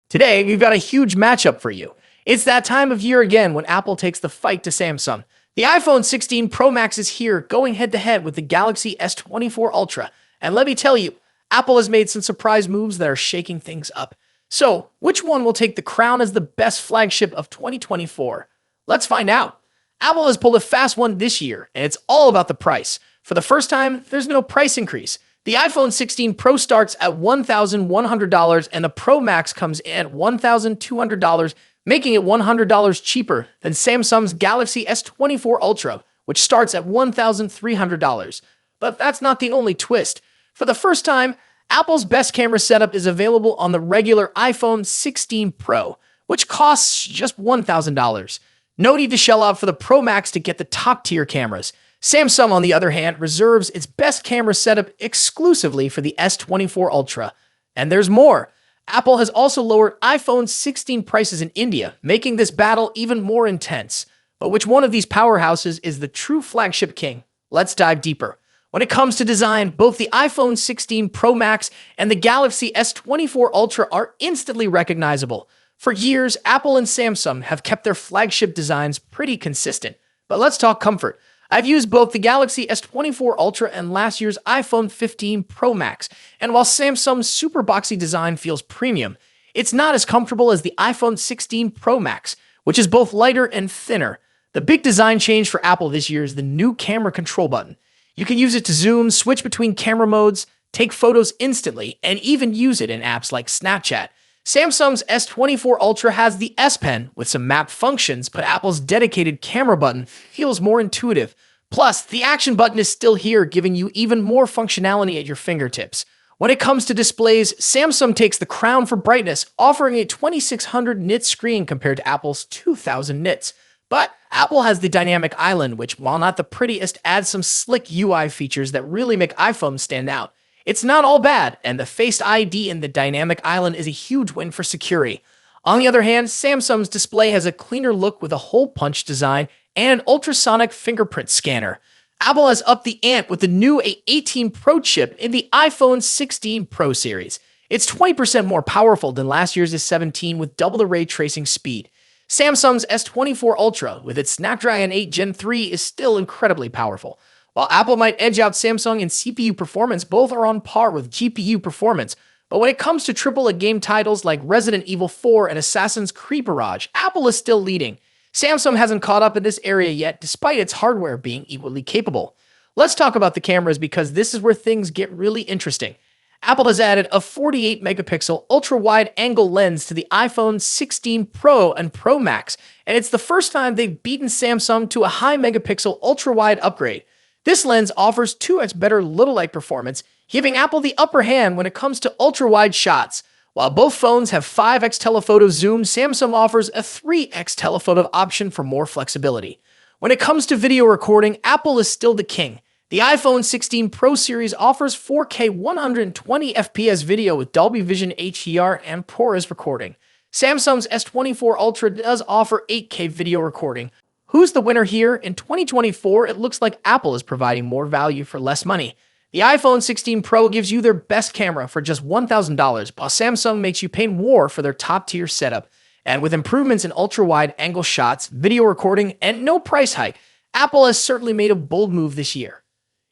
Today, we've got a huge matchup for you. It's that time of year again when Apple takes the fight to Samsung. The iPhone 16 Pro Max is here, going head-to-head with the Galaxy S24 Ultra. And let me tell you, Apple has made some surprise moves that are shaking things up. So, which one will take the crown as the best flagship of 2024? Let's find out. Apple has pulled a fast one this year, and it's all about the price. For the first time, there's no price increase. The iPhone 16 Pro starts at $1,100 and the Pro Max comes in at $1,200, making it $100 cheaper than Samsung's Galaxy S24 Ultra, which starts at $1,300. But that's not the only twist. For the first time, Apple's best camera setup is available on the regular iPhone 16 Pro, which costs just $1,000. No need to shell out for the Pro Max to get the top-tier cameras. Samsung, on the other hand, reserves its best camera setup exclusively for the S24 Ultra. And there's more. Apple has also lowered iPhone 16 prices in India, making this battle even more intense. But which one of these powerhouses is the true flagship king? Let's dive deeper. When it comes to design, both the iPhone 16 Pro Max and the Galaxy S24 Ultra are instantly recognizable. For years, Apple and Samsung have kept their flagship designs pretty consistent. But let's talk comfort. I've used both the Galaxy S24 Ultra and last year's iPhone 15 Pro Max, and while Samsung's super boxy design feels premium, it's not as comfortable as the iPhone 16 Pro Max, which is both lighter and thinner. The big design change for Apple this year is the new camera control button. You can use it to zoom, switch between camera modes, take photos instantly, and even use it in apps like Snapchat. Samsung's S24 Ultra has the S Pen with some mapped functions, but Apple's dedicated camera button feels more intuitive. Plus, the action button is still here, giving you even more functionality at your fingertips. When it comes to displays, Samsung takes the crown for brightness, offering a 2600 nits screen compared to Apple's 2000 nits. But Apple has the dynamic island, which, while not the prettiest, adds some slick UI features that really make iPhones stand out. It's not all bad, and the Face ID in the dynamic island is a huge win for security. On the other hand, Samsung's display has a cleaner look with a hole punch design and an ultrasonic fingerprint scanner. Apple has upped the ante with the new A18 Pro chip in the iPhone 16 Pro series. It's 20% more powerful than last year's S17 with double the ray tracing speed. Samsung's S24 Ultra, with its Snapdragon 8 Gen 3, is still incredibly powerful. While Apple might edge out Samsung in CPU performance, both are on par with GPU performance. But when it comes to AAA game titles like Resident Evil 4 and Assassin's Creed Mirage, Apple is still leading. Samsung hasn't caught up in this area yet, despite its hardware being equally capable. Let's talk about the cameras because this is where things get really interesting. Apple has added a 48-megapixel ultra-wide angle lens to the iPhone 16 Pro and Pro Max, and it's the first time they've beaten Samsung to a high-megapixel ultra-wide upgrade. This lens offers 2x better little light performance, giving Apple the upper hand when it comes to ultra-wide shots. While both phones have 5x telephoto zoom, Samsung offers a 3x telephoto option for more flexibility. When it comes to video recording, Apple is still the king. The iPhone 16 Pro series offers 4K 120 FPS video with Dolby Vision HDR and ProRes recording. Samsung's S24 Ultra does offer 8K video recording. Who's the winner here? In 2024, it looks like Apple is providing more value for less money. The iPhone 16 Pro gives you their best camera for just $1,000, while Samsung makes you pay more for their top-tier setup. And with improvements in ultra-wide angle shots, video recording, and no price hike, Apple has certainly made a bold move this year.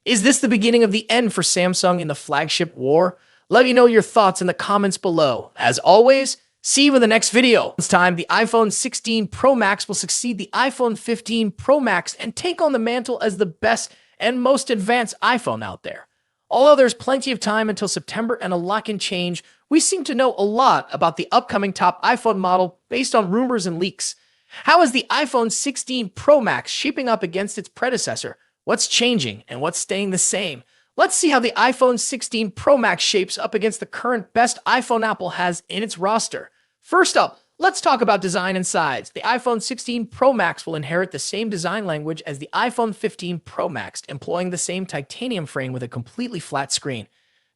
Is this the beginning of the end for Samsung in the flagship war? Let me know your thoughts in the comments below. As always, see you in the next video. This time, the iPhone 16 Pro Max will succeed the iPhone 15 Pro Max and take on the mantle as the best and most advanced iPhone out there. Although there's plenty of time until September and a lot can change, we seem to know a lot about the upcoming top iPhone model based on rumors and leaks. How is the iPhone 16 Pro Max shaping up against its predecessor? What's changing and what's staying the same? Let's see how the iPhone 16 Pro Max shapes up against the current best iPhone Apple has in its roster. First up, let's talk about design and size. The iPhone 16 Pro Max will inherit the same design language as the iPhone 15 Pro Max, employing the same titanium frame with a completely flat screen.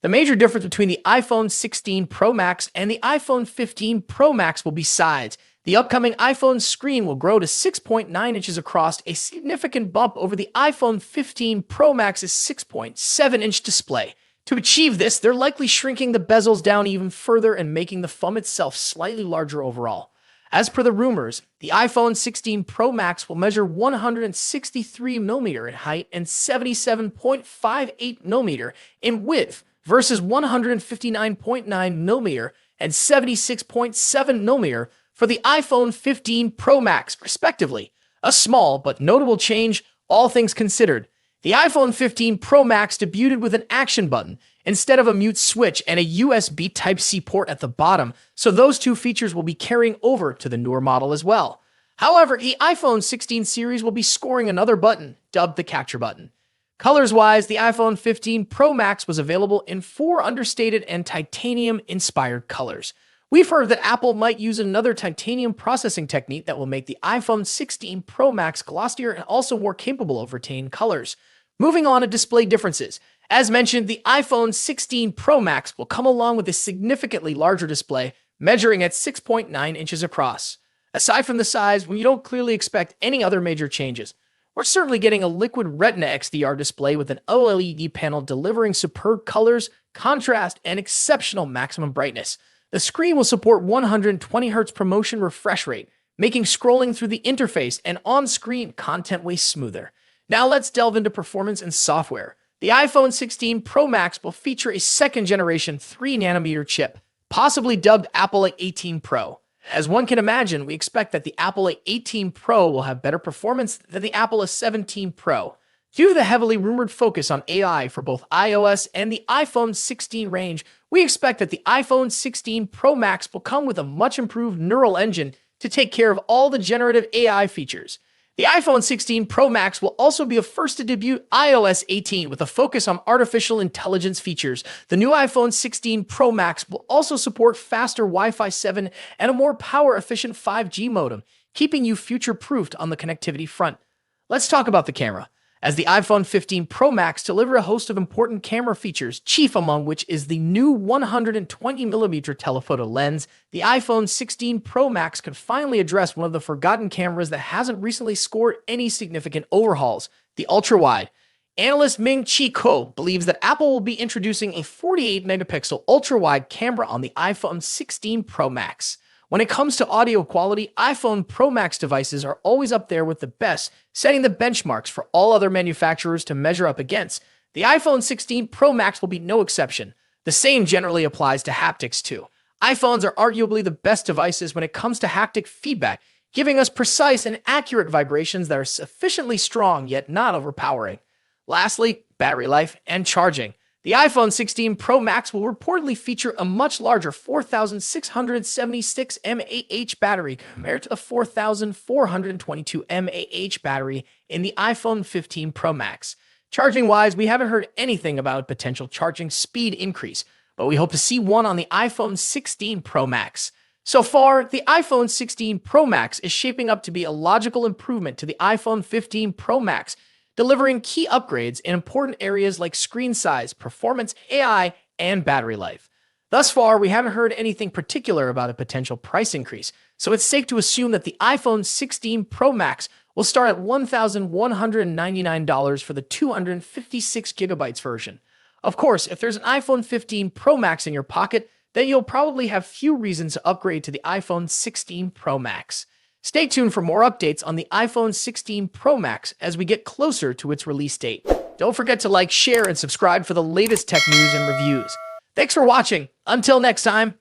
The major difference between the iPhone 16 Pro Max and the iPhone 15 Pro Max will be size. The upcoming iPhone screen will grow to 6.9 inches across, a significant bump over the iPhone 15 Pro Max's 6.7-inch display. To achieve this, they're likely shrinking the bezels down even further and making the phone itself slightly larger overall. As per the rumors, the iPhone 16 Pro Max will measure 163mm in height and 77.58mm in width versus 159.9mm and 76.7mm for the iPhone 15 Pro Max, respectively. A small but notable change, all things considered. The iPhone 15 Pro Max debuted with an action button instead of a mute switch and a USB Type-C port at the bottom, so those two features will be carrying over to the newer model as well. However, the iPhone 16 series will be scoring another button, dubbed the Capture button. Colors-wise, the iPhone 15 Pro Max was available in 4 understated and titanium-inspired colors. We've heard that Apple might use another titanium processing technique that will make the iPhone 16 Pro Max glossier and also more capable of retaining colors. Moving on to display differences. As mentioned, the iPhone 16 Pro Max will come along with a significantly larger display, measuring at 6.9 inches across. Aside from the size, when you don't clearly expect any other major changes, we're certainly getting a liquid Retina XDR display with an OLED panel delivering superb colors, contrast, and exceptional maximum brightness. The screen will support 120Hz ProMotion refresh rate, making scrolling through the interface and on-screen content way smoother. Now let's delve into performance and software. The iPhone 16 Pro Max will feature a second-generation 3nm chip, possibly dubbed Apple A18 Pro. As one can imagine, we expect that the Apple A18 Pro will have better performance than the Apple A17 Pro. Due to the heavily rumored focus on AI for both iOS and the iPhone 16 range, we expect that the iPhone 16 Pro Max will come with a much improved neural engine to take care of all the generative AI features. The iPhone 16 Pro Max will also be a first to debut iOS 18 with a focus on artificial intelligence features. The new iPhone 16 Pro Max will also support faster Wi-Fi 7 and a more power-efficient 5G modem, keeping you future-proofed on the connectivity front. Let's talk about the camera. As the iPhone 15 Pro Max delivers a host of important camera features, chief among which is the new 120mm telephoto lens, the iPhone 16 Pro Max could finally address one of the forgotten cameras that hasn't recently scored any significant overhauls, the ultra-wide. Analyst Ming-Chi Kuo believes that Apple will be introducing a 48-megapixel ultra-wide camera on the iPhone 16 Pro Max. When it comes to audio quality, iPhone Pro Max devices are always up there with the best, setting the benchmarks for all other manufacturers to measure up against. The iPhone 16 Pro Max will be no exception. The same generally applies to haptics too. iPhones are arguably the best devices when it comes to haptic feedback, giving us precise and accurate vibrations that are sufficiently strong yet not overpowering. Lastly, battery life and charging. The iPhone 16 Pro Max will reportedly feature a much larger 4,676 mAh battery compared to the 4,422 mAh battery in the iPhone 15 Pro Max. Charging-wise, we haven't heard anything about a potential charging speed increase, but we hope to see one on the iPhone 16 Pro Max. So far, the iPhone 16 Pro Max is shaping up to be a logical improvement to the iPhone 15 Pro Max, delivering key upgrades in important areas like screen size, performance, AI, and battery life. Thus far, we haven't heard anything particular about a potential price increase, so it's safe to assume that the iPhone 16 Pro Max will start at $1,199 for the 256GB version. Of course, if there's an iPhone 15 Pro Max in your pocket, then you'll probably have few reasons to upgrade to the iPhone 16 Pro Max. Stay tuned for more updates on the iPhone 16 Pro Max as we get closer to its release date. Don't forget to like, share, and subscribe for the latest tech news and reviews. Thanks for watching. Until next time.